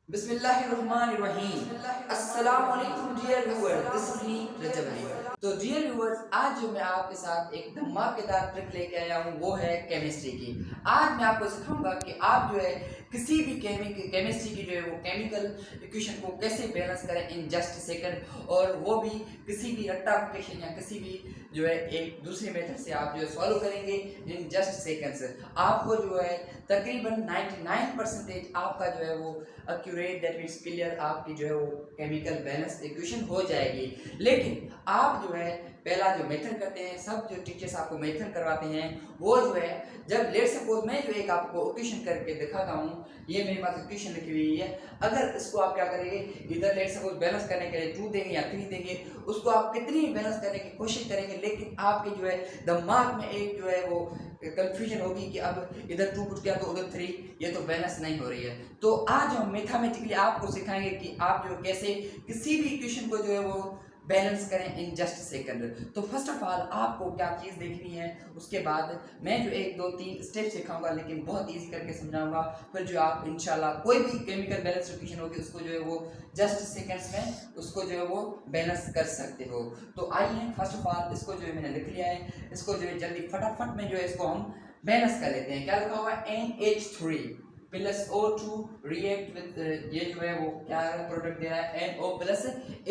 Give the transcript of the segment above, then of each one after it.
बिस्मिल्लाहिर्रहमानिर्रहीम। अस्सलाम वालेकुम dear viewers, this is me Rajab Ali. तो डियर व्यूअर्स, आज जो मैं आपके साथ एक धमाकेदार ट्रिक लेके आया हूँ वो है केमिस्ट्री की। आज मैं आपको सिखाऊंगा कि आप जो है किसी भी केमिस्ट्री की जो है वो केमिकल इक्वेशन को कैसे बैलेंस करें इन जस्ट सेकंड, और वो भी किसी भी रेक्टिफिकेशन या किसी भी जो है एक दूसरे मेथड से आप जो है सॉल्व करेंगे इन जस्ट सेकंड्स। आपको जो है तकरीबन 99% आपका जो है वो एक्यूरेट, दैट मीन्स क्लियर, आपकी जो है वो केमिकल बैलेंस इक्वेशन हो जाएगी। लेकिन आप जो है पहला जो मेथड करते हैं, सब जो टीचर्स आपको मेथड करवाते हैं वो जो है, जब लेट सपोज मैं जो एक आपको इक्वेशन करके दिखाता हूँ, ये मेरे पास इक्वेशन लिखी हुई है। अगर इसको आप क्या करेंगे, इधर लेट सपोज बैलेंस करने के लिए 2 देंगे या 3 देंगे, उसको आप कितनी भी बैलेंस करने की कोशिश करेंगे, लेकिन आपके जो है दिमाग में एक जो है वो कंफ्यूजन होगी कि अब इधर 2 पुट किया तो उधर 3, ये तो बैलेंस नहीं हो रही है। तो आज हम मैथमेटिकली आपको सिखाएंगे कि आप जो कैसे किसी भी इक्वेशन को जो है वो बैलेंस करें इन जस्ट सेकंड। तो फर्स्ट ऑफ ऑल आपको क्या चीज़ देखनी है, उसके बाद मैं जो 1 2 3 स्टेप सिखाऊंगा, लेकिन बहुत इजी करके समझाऊंगा। फिर जो आप इंशाल्लाह कोई भी केमिकल बैलेंस इक्वेशन होगी उसको जो है वो जस्ट सेकंड्स में उसको जो है वो बैलेंस कर सकते हो। तो आइए फर्स्ट ऑफ ऑल इसको जो है मैंने लिख लिया है, इसको जो है जल्दी फटाफट में जो है इसको हम बैलेंस कर लेते हैं। क्या लिखा हुआ है, NH3 plus O2 react with, ये जो है वो क्या प्रोडक्ट दे रहा है, NO plus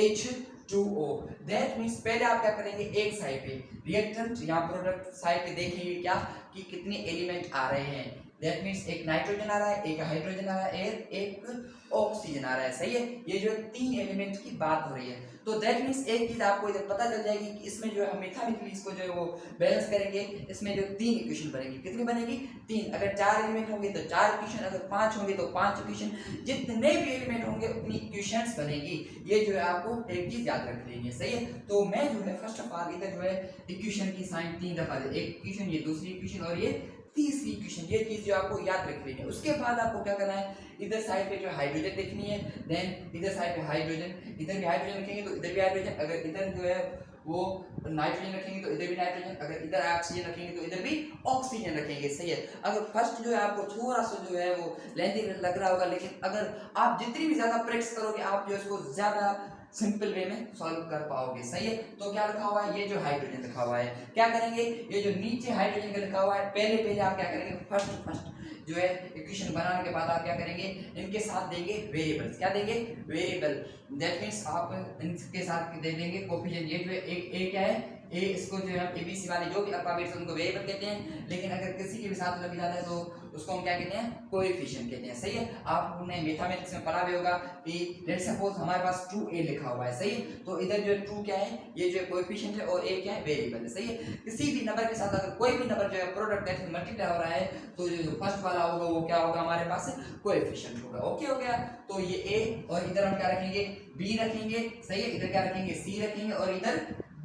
H2O। That means पहले आप क्या करेंगे, एक साइड पे रिएक्टेंट या प्रोडक्ट साइड पे देखेंगे क्या कि कितने एलिमेंट आ रहे हैं। दैट मीन्स एक नाइट्रोजन आ रहा है, एक हाइड्रोजन आ रहा है, एक ऑक्सीजन आ रहा है। सही है, ये जो 3 एलिमेंट की बात हो रही है। तो दैट मीन्स एक चीज आपको इधर पता चल जाएगी कि इसमें जो है हम मैथमेटिकली इसको जो है वो बैलेंस करेंगे। इसमें जो 3 इक्वेशन बनेगी, कितनी बनेगी, 3। अगर 4 एलिमेंट होंगे तो 4 इक्वेशन, अगर 5 होंगे तो 5 इक्वेशन, जितने भी एलिमेंट होंगे उतनी इक्वेशंस बनेगी। ये जो है आपको एक चीज याद रख लेनी है। सही है, तो मैं जो है फर्स्ट ऑफ ऑल इधर जो है इक्वेशन की साइन 3 दफा दे, एक इक्वेशन, ये दूसरी इक्वेशन और ये तीसरी इक्वेशन, ये चीज जो आपको याद रख लेनी है। उसके बाद आपको क्या करना है, इधर साइड पे जो हाइड्रोजन देखनी है, देन इधर साइड पे हाइड्रोजन, इधर भी हाइड्रोजन रखेंगे तो इधर भी हाइड्रोजन, अगर इधर जो है वो नाइट्रोजन रखेंगे तो इधर भी नाइट्रोजन, अगर इधर ऑक्सीजन रखेंगे तो इधर भी ऑक्सीजन रखेंगे। सही है, अगर फर्स्ट जो है आपको थोड़ा सा जो है वो लेंथी लग रहा होगा, लेकिन अगर आप जितनी भी ज्यादा प्रैक्टिस करोगे आप जो इसको ज्यादा सिंपल वे में सॉल्व कर पाओगे। सही है, तो क्या लिखा हुआ है, ये जो हाइड्रोजन लिखा हुआ है, क्या करेंगे, ये जो नीचे हाइड्रोजन का लिखा हुआ है, पहले आप क्या करेंगे, फर्स्ट जो है इक्वेशन बनाने के बाद आप क्या करेंगे, इनके साथ देंगे वेरिएबल्स। क्या देंगे, वेरिएबल। दैट मीन्स आप इनके साथ दे देंगे कोफिशिएंट। ये जो है एक क्या है, ए, इसको जो है एबीसी वाले जो भी अल्फाबेट्स उनको वेरिएबल कहते हैं, लेकिन अगर किसी के भी साथ लग जाता है तो उसको हम क्या कहते हैं, कोएफिशिएंट कहते हैं। सही है, आपने मैथमेटिक्स में पढ़ा भी होगा कि लेट्स सपोज हमारे पास 2a लिखा हुआ है। सही है, तो इधर जो है 2 क्या है, ये जो है कोएफिशिएंट है, और a क्या है, वेरिएबल है। सही है, किसी भी नंबर के साथ अगर कोई भी नंबर जो है प्रोडक्ट दैट मल्टीप्लाई हो रहा है तो जो फर्स्ट वाला होगा वो क्या होगा, हमारे पास कोएफिशिएंट होगा। ओके हो गया, तो ये a, और इधर हम क्या रखेंगे, b रखेंगे। सही है, इधर क्या रखेंगे, c रखेंगे, और इधर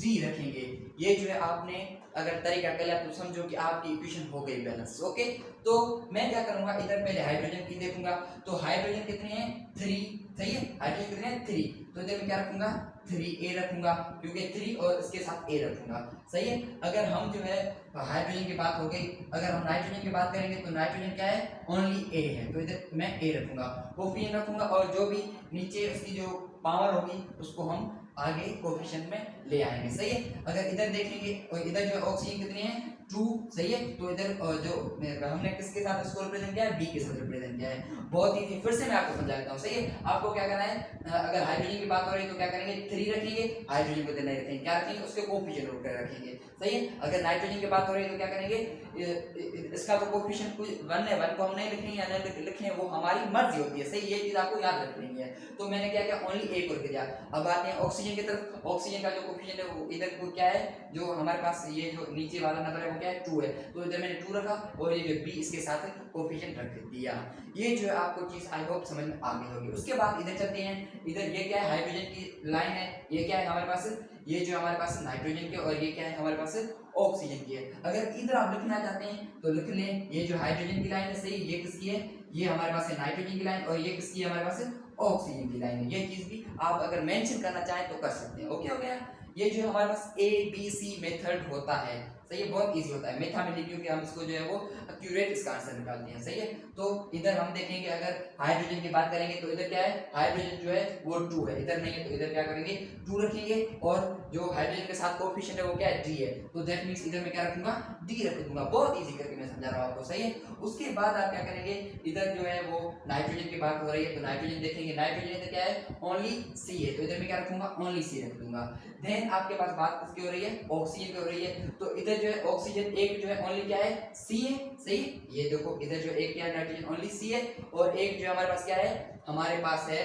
डी रखेंगे। ये जो है आपने अगर तरीका कर लिया तो समझो कि आपकी इक्वेशन हो गई बैलेंस। ओके, तो मैं क्या करूंगा, इधर पहले हाइड्रोजन की देखूंगा, तो हाइड्रोजन कितने हैं, 3। सही है, हाइड्रोजन कितने हैं, 3। तो इधर मैं क्या रखूंगा, 3a रखूंगा, क्योंकि 3 और इसके साथ a रखूंगा। सही है, अगर हम जो है हाइड्रोजन की बात हो गई, अगर हम नाइट्रोजन की बात करेंगे तो नाइट्रोजन क्या है, ओनली a है, तो इधर मैं a रखूंगा, कोफिशिएंट रखूंगा, और जो भी नीचे उसकी जो पावर होगी उसको हम आगे कोफिशिएंट में ले आएंगे। सही है, अगर इधर देखेंगे और इधर जो ऑक्सीजन कितनी है, 2। सही है, तो इधर जो हमने किसके साथ इसको रिप्रेजेंट किया है, बी के साथ रिप्रेजेंट किया है। बहुत ही फिर से मैं आपको समझा देता हूँ। सही है, आपको क्या करना है, अगर हाइड्रोजन की बात हो रही है तो क्या करेंगे, 3 रखेंगे, हाइड्रोजन को नहीं रखेंगे, क्या रखेंगे, उसके कोफिशिएंट रखेंगे। सही है, अगर नाइट्रोजन की बात हो रही है तो क्या करेंगे, इसका तो कोफिशिएंट कुछ 1 है, 1 को हम नहीं लिखेंगे या नहीं लिखेंगे, वो हमारी मर्जी होती है। सही, ये चीज आपको याद रख लेनी है। तो मैंने क्या किया, ओनली a को लिख दिया। अब आते हैं ऑक्सीजन की तरफ, ऑक्सीजन का जो कोफिशिएंट है वो इधर को क्या है, जो हमारे पास ये जो नीचे वाला नंबर है वो क्या है, 2 है, तो इधर मैंने 2 रखा, और ये जो b इसके साथ कोफिशिएंट रख दिया। ये जो है आपको चीज आई होप समझ में आ गई होगी। उसके बाद इधर चलते हैं, इधर ये क्या है, हाइड्रोजन की लाइन है, ये क्या है हमारे पास, ये जो हमारे पास नाइट्रोजन के, और ये क्या है हमारे पास ऑक्सीजन की है। अगर इधर आप लिखना चाहते हैं तो लिख लें, ये जो हाइड्रोजन की लाइन है, सही, ये किसकी है, ये हमारे पास है नाइट्रोजन की लाइन, और ये किसकी है, हमारे पास ऑक्सीजन की लाइन है। ये चीज भी आप अगर मेंशन करना चाहें तो कर सकते हैं। ओके हो गया, ये जो हमारे पास ABC मेथड होता है। सही है, बहुत इजी होता है मेथा में लिख क्योंकि हम इसको जो है वो एक्यूरेट इसका आंसर निकालते हैं। सही है, तो इधर हम देखेंगे अगर हाइड्रोजन की बात करेंगे तो इधर क्या है, हाइड्रोजन जो है वो 2 है, इधर नहीं है तो इधर क्या करेंगे 2 रखेंगे, और जो हाइड्रोजन के साथ कोएफिशिएंट है वो क्या है, d है, तो दैट मींस इधर मैं क्या रखूंगा, d रख दूंगा। बहुत इजी करके मैं समझा रहा हूं आपको। सही है, उसके बाद आप क्या करेंगे, इधर जो है वो नाइट्रोजन की बात हो रही है तो नाइट्रोजन देखेंगे, नाइट्रोजन इधर क्या है, ओनली C है, तो इधर मैं क्या रखूंगा, ओनली C रख दूंगा। देन आपके पास बात किसकी हो रही है, ऑक्सीजन की हो रही है, तो इधर जो है ऑक्सीजन एक जो है ओनली क्या है, C है। सही, ये देखो इधर जो एक क्या है, नाइट्रोजन ओनली C है, और एक जो हमारे पास क्या है, हमारे पास है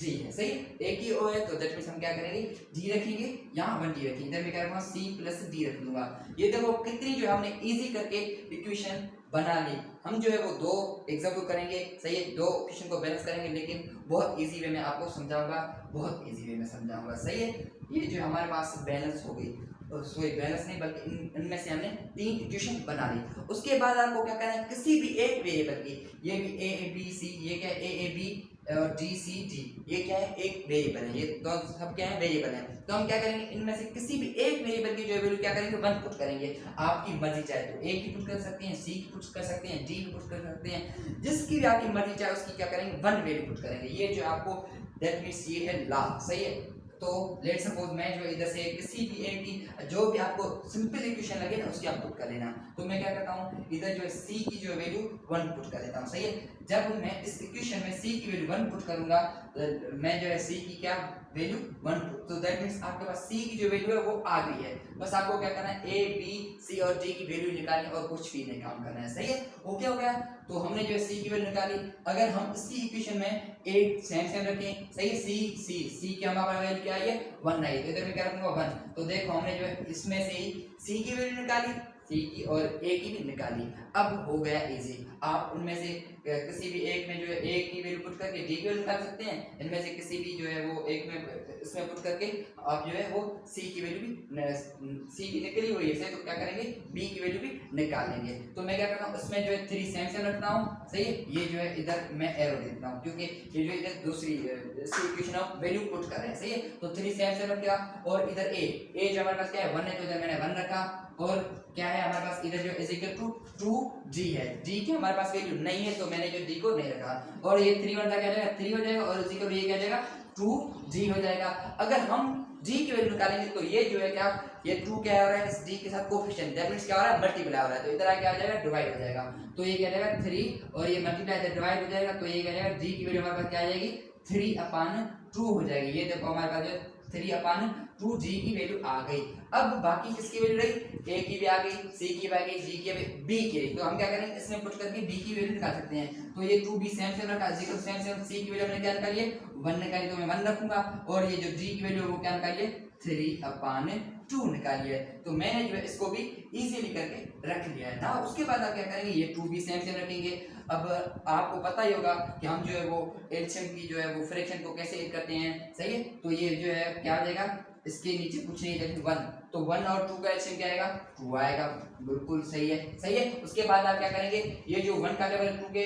G है। सही, एक ही O है, तो दैट मींस हम क्या करेंगे, G रखेंगे, यहाँ 1D रखेंगे, इधर मैं क्या रखूंगा, C प्लस D रख दूंगा। ये देखो कितनी जो है हमने इजी करके इक्वेशन बना ली। हम जो है वो 2 एग्जाम्पल करेंगे। सही है, 2 क्वेश्चन को बैलेंस करेंगे, लेकिन बहुत इजी वे में आपको समझाऊंगा, बहुत इजी वे में समझाऊंगा। सही है, ये जो हमारे पास बैलेंस हो गई, सॉरी बैलेंस नहीं बल्कि इनमें से हमने 3 इक्वेशन बना ली। उसके बाद आपको क्या करना है, किसी भी एक वेरिएबल की, ये भी a b c, ये क्या है a b और d c d, ये क्या है, एक वेरिएबल है, ये तो सब क्या है, वेरिएबल है। तो हम क्या करेंगे, इनमें से किसी भी एक वेरिएबल की जो वैल्यू क्या करेंगे, 1 पुट करेंगे। आपकी मर्जी चाहे तो a की पुट कर सकते हैं, c की पुट कर सकते हैं, d की पुट कर सकते हैं, जिसकी भी आपकी मर्जी चाहे उसकी क्या करेंगे, 1 वैल्यू पुट करेंगे। ये जो आपको दैट मींस ये है ला। सही है, तो लेट सपोज मैं जो इधर से किसी भी एक की जो भी आपको सिंपल इक्वेशन लगे ना उसकी आप पुट कर लेना। तो मैं क्या करता हूँ, इधर जो है c की जो वैल्यू 1 पुट कर देता हूँ। सही है, जब मैं इस इक्वेशन में c की वैल्यू 1 पुट करूंगा तो मैं जो है c की क्या वैल्यू 1 पुट, तो दैट मींस आपके पास c की जो वैल्यू है वो आ गई है। बस आपको क्या करना है, a b c और d की वैल्यू निकालनी और कुछ भी नहीं काम करना है। सही है, ओके हो गया। तो हमने जो है c की वैल्यू निकाली, अगर हम इसी इक्वेशन में a सेम रखें, सही है, c की हमारा वैल्यू क्या है, 1 आई, तो इधर मैं क्या रखूंगा 1। तो देखो हमने जो है इसमें से ही c की वैल्यू निकाली, c की और a की भी निकाली। अब हो गया इजी, आप उनमें से किसी भी एक में जो है a की वैल्यू पुट करके d की वैल्यू निकाल सकते हैं, इनमें से किसी भी जो है वो एक में इसमें पुट करके आप जो है वो c की वैल्यू भी, c की निकली हुई है तो क्या करेंगे, b की वैल्यू भी निकाल लेंगे। तो मैं क्या करता हूँ, इसमें जो है 3 सेम रखता हूँ। सही है, ये जो है इधर मैं एरो दे देता हूँ क्योंकि ये जो इधर दूसरी इक्वेशन ऑफ वैल्यू पुट कर रहे हैं। सही है, तो 3 सेम रख दिया, और इधर a जो हमारे पास क्या है 1 है, तो इधर मैंने 1 रखा, और क्या है हमारे पास इधर जो इज इक्वल टू 2g है, g की हमारे पास वैल्यू नहीं है तो मैंने जो d को नहीं रखा, और ये 3 1 क्या जाएगा 3 हो जाएगा, और इज इक्वल ये क्या जाएगा 2g हो जाएगा। अगर हम g की वैल्यू निकालेंगे तो ये जो है क्या, ये 2 क्या हो रहा है, इस d के साथ कोएफिशिएंट, दैट मींस क्या हो रहा है, मल्टीप्लाई हो रहा है, तो इधर क्या हो जाएगा, डिवाइड हो जाएगा। तो ये क्या जाएगा 3, और ये मल्टीप्लाई इधर डिवाइड हो जाएगा, तो ये क्या जाएगा, g की वैल्यू हमारे पास क्या आ जाएगी 3/2 हो जाएगी। ये देखो हमारे पास जो 3/2 g की वैल्यू आ गई। अब बाकी किसकी वैल्यू रही, a की भी आ गई, c की भी आ गई, g की भी, b की, तो हम क्या करेंगे, इसमें पुट करके b की वैल्यू निकाल सकते हैं। तो ये 2b सेम रखा, सेम c की वैल्यू हमने क्या निकाली है 1 निकाली, तो मैं 1 रखूंगा, और ये जो g की वैल्यू वो क्या निकाली है 3/2 निकाली है। तो मैंने जो है इसको भी इजीली करके रख लिया है ना। उसके बाद आप क्या करेंगे, ये 2b सेम रखेंगे। अब आपको पता ही होगा कि हम जो है वो एलसीएम की जो है वो फ्रैक्शन को कैसे ऐड करते हैं। सही है, तो ये जो है क्या आ जाएगा, इसके नीचे कुछ नहीं लेकिन 1, तो 1 और 2 का एलसीएम क्या आएगा 2 आएगा, बिल्कुल सही है। सही है, उसके बाद आप क्या करेंगे, ये जो 1 का लेवल 2 के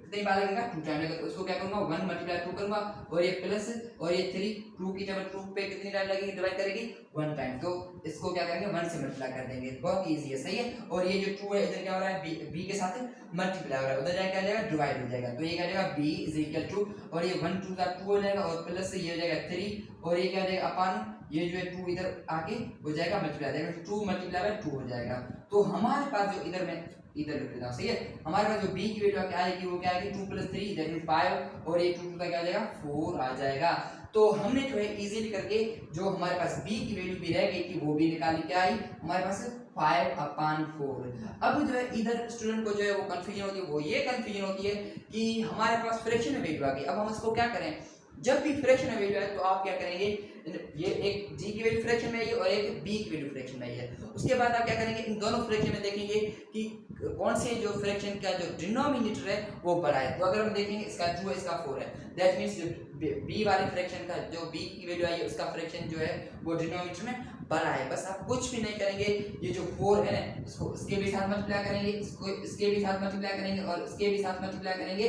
कितनी बार लगेगा 2 टाइम लगेगा, तो उसको क्या करूंगा 1 मल्टीप्लाई 2 करूंगा, और ये प्लस, और ये 3 2 की जब 2 पे कितनी टाइम लगेगी, डिवाइड करेगी 1 टाइम, तो इसको क्या करेंगे 1 से मल्टीप्लाई कर देंगे, बहुत इजी है। सही है, और ये जो 2 है इधर क्या हो रहा है, b के साथ मल्टीप्लाई हो रहा है, उधर जाके क्या जाएगा डिवाइड हो जाएगा, तो ये क्या जाएगा b इज इक्वल टू, और ये 1 2 का 2 हो जाएगा, और प्लस से ये हो जाएगा 3, और ये क्या हो जाएगा अपन, ये जो है 2 इधर आके हो जाएगा मल्टीप्लाई, 2 मल्टीप्लाई बाय 2 हो जाएगा। तो हमारे पास जो इधर मैं इधर लिख देता हूं, सही है, हमारे पास जो b की वैल्यू क्या आएगी, वो क्या आएगी 2 + 3 दैट मींस 5, और ये 2 का क्या आ जाएगा 4 आ जाएगा। तो हमने जो है इजीली करके जो हमारे पास b की वैल्यू भी रह गई थी वो भी निकाली, क्या आई हमारे पास 5/4। अब जो है इधर स्टूडेंट को जो है वो कंफ्यूजन होती है, वो ये कंफ्यूजन होती है कि हमारे पास फ्रैक्शन में वैल्यू आ गई, अब हम इसको क्या करें। जब भी फ्रैक्शन में वैल्यू है तो आप क्या करेंगे, ये एक g की वैल्यू फ्रैक्शन में आई है और एक b की वैल्यू फ्रैक्शन में आई है, उसके बाद आप क्या करेंगे, इन दोनों फ्रैक्शन में देखेंगे कि कौन से जो फ्रैक्शन का जो डिनोमिनेटर है वो बड़ा है। तो अगर हम देखेंगे इसका 2 है इसका 4 है, दैट मींस b वाले फ्रैक्शन का जो b की वैल्यू आई है उसका फ्रैक्शन जो है वो डिनोमिनेटर में बड़ा है। बस आप कुछ भी नहीं करेंगे, ये जो 4 है ना इसको इसके भी साथ मल्टीप्लाई करेंगे, इसको इसके भी साथ मल्टीप्लाई करेंगे, और इसके भी साथ मल्टीप्लाई करेंगे,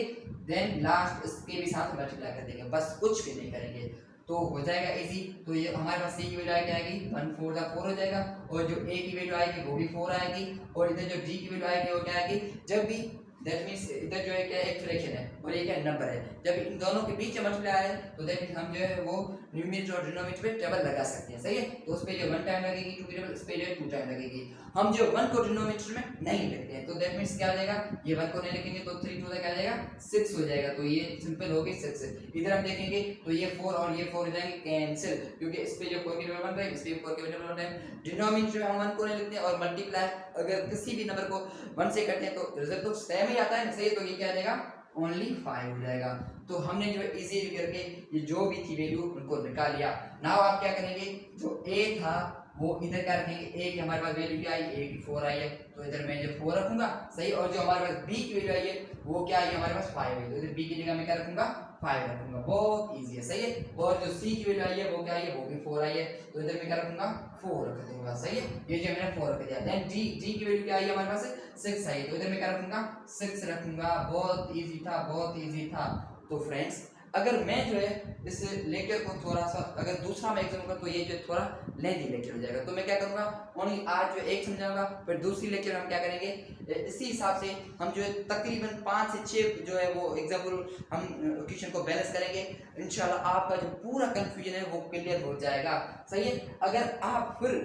देन लास्ट इसके भी साथ मल्टीप्लाई कर देंगे, बस कुछ भी नहीं करेंगे। तो हो जाएगा इजी। तो ये हमारे पास सी की वैल्यू आएगी 1 4 4 हो जाएगा, और जो ए की वैल्यू आएगी वो भी 4 आएगी, और इधर जो डी की वैल्यू आएगी वो क्या आएगी, जब भी दैट मींस इधर जो है क्या एक फ्रैक्शन है और ये क्या नंबर है, जब इन दोनों के बीच में मल्टीप्लाई है तो दैट मींस हम जो है वो न्यूमरेटर और डिनोमिनेटर पे टेबल लगा सकते हैं, सही है। तो उस पे जो 1 टाइम लगेगी 2 की टेबल, इस पे जो है 2 टाइम लगेगी। हम जो 1 को डिनोमिनेटर में नहीं लिखते हैं तो दैट मींस क्या हो जाएगा, ये 1 को नहीं लिखेंगे तो 3 2 क्या आ जाएगा 6 हो जाएगा, तो ये सिंपल हो गई 6। इधर हम देखेंगे तो ये 4 और ये 4 हो जाएंगे कैंसिल, क्योंकि इस पे जो 4 की टेबल बन रहा है इस पे 4 की टेबल बन रहा है। डिनोमिनेटर में हम 1 को नहीं लिखते हैं और मल्टीप्लाई अगर किसी भी नंबर को 1 से करते हैं तो रिजल्ट तो सेम ही आता है ना, सही है। तो ये क्या आ जाएगा ओनली 5 हो जाएगा। तो हमने जो इजीली करके ये जो भी थी वैल्यू उनको निकाल लिया। नाउ आप क्या करेंगे, जो a था वो इधर क्या रखेंगे, a की हमारे पास वैल्यू क्या आई, a की 4 आई है, तो इधर मैं जो 4 रखूंगा, सही। और जो हमारे पास b की वैल्यू आई है वो क्या आई है हमारे पास 5 है, तो इधर b की जगह मैं क्या रखूंगा 5 रखूंगा, बहुत इजी है, सही है। और जो c की वैल्यू आई है वो क्या आई है, वो भी 4 आई है, तो इधर मैं क्या रखूंगा 4 रख दूंगा, सही है। ये जो मैंने 4 रख दिया। देन d की वैल्यू क्या आई है हमारे पास 6 आई है, तो इधर मैं क्या रखूंगा 6 रखूंगा, बहुत इजी था, बहुत इजी था। तो फ्रेंड्स अगर मैं जो है इस लेक्चर को थोड़ा सा अगर दूसरा मैं एग्जाम करूँ तो ये जो थोड़ा लेंथी लेक्चर हो जाएगा, तो मैं क्या करूँगा ओनली आज जो एक समझाऊंगा, फिर दूसरी लेक्चर हम क्या करेंगे इसी हिसाब से हम जो है तकरीबन 5 से 6 जो है वो एग्जाम्पल हम क्वेश्चन को बैलेंस करेंगे। इंशाल्लाह आपका जो पूरा कंफ्यूजन है वो क्लियर हो जाएगा, सही है। अगर आप फिर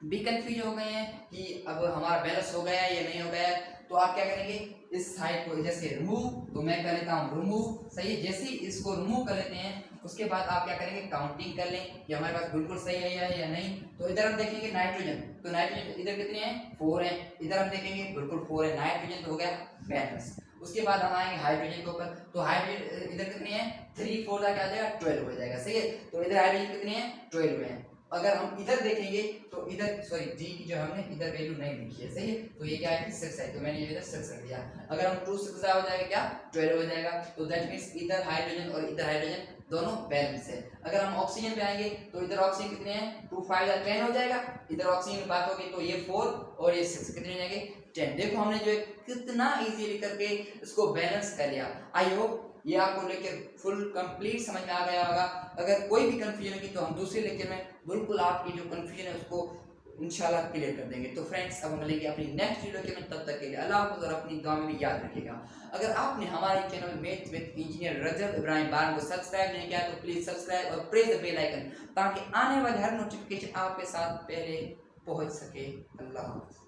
भी कंफ्यूज हो गए हैं कि अब हमारा बैलेंस हो गया है या नहीं हो गया है, तो आप क्या करेंगे इस साइड को जैसे रिमूव, तो मैं कर लेता हूँ रिमूव, सही है। जैसे ही इसको रिमूव कर लेते हैं उसके बाद आप क्या करेंगे काउंटिंग कर लें कि हमारे पास बिल्कुल सही है या नहीं। तो इधर हम देखेंगे नाइट्रोजन, तो नाइट्रोजन इधर कितने हैं 4 हैं, इधर हम देखेंगे बिल्कुल 4 है, नाइट्रोजन तो हो गया बैलेंस। उसके बाद हम आएंगे हाइड्रोजन के ऊपर, तो हाइड्रोजन इधर कितने हैं 3 4 का क्या आ जाएगा 12 हो जाएगा, सही है। तो इधर हाइड्रोजन कितने हैं 12 हैं। अगर हम इधर देखेंगे तो इधर सॉरी जी की जो हमने इधर वैल्यू नहीं लिखी है, सही है, तो ये क्या है 6 है, तो मैंने ये इधर 6 रख दिया। अगर हम 2 6 हो जाएगा क्या 12 हो जाएगा, तो दैट मींस इधर हाइड्रोजन और इधर हाइड्रोजन दोनों बैलेंस है। अगर हम ऑक्सीजन पे आएंगे तो इधर ऑक्सीजन कितने हैं 2 5 10 हो जाएगा, इधर ऑक्सीजन की बात होगी तो ये 4 और ये 6 कितने हो जाएंगे 10। देखो हमने जो है कितना इजीली करके इसको बैलेंस कर लिया। आई होप ये आपको लेक्चर फुल कंप्लीट समझ में आ गया होगा। अगर कोई भी कंफ्यूजन की तो हम दूसरे लेक्चर में बिल्कुल आपकी जो कंफ्यूजन है उसको इंशाल्लाह क्लियर कर देंगे। तो फ्रेंड्स अब हम मिलेंगे अपनी नेक्स्ट वीडियो के में, तब तक के लिए अल्लाह हाफ़िज़ और अपनी दुआ में भी याद रखिएगा। अगर आपने हमारे चैनल मैथ विद इंजीनियर रजब इब्राहिम बार को सब्सक्राइब नहीं किया तो प्लीज सब्सक्राइब और प्रेस द बेल आइकन ताकि आने वाले हर नोटिफिकेशन आपके साथ पहले पहुंच सके। अल्लाह हाफ़िज़।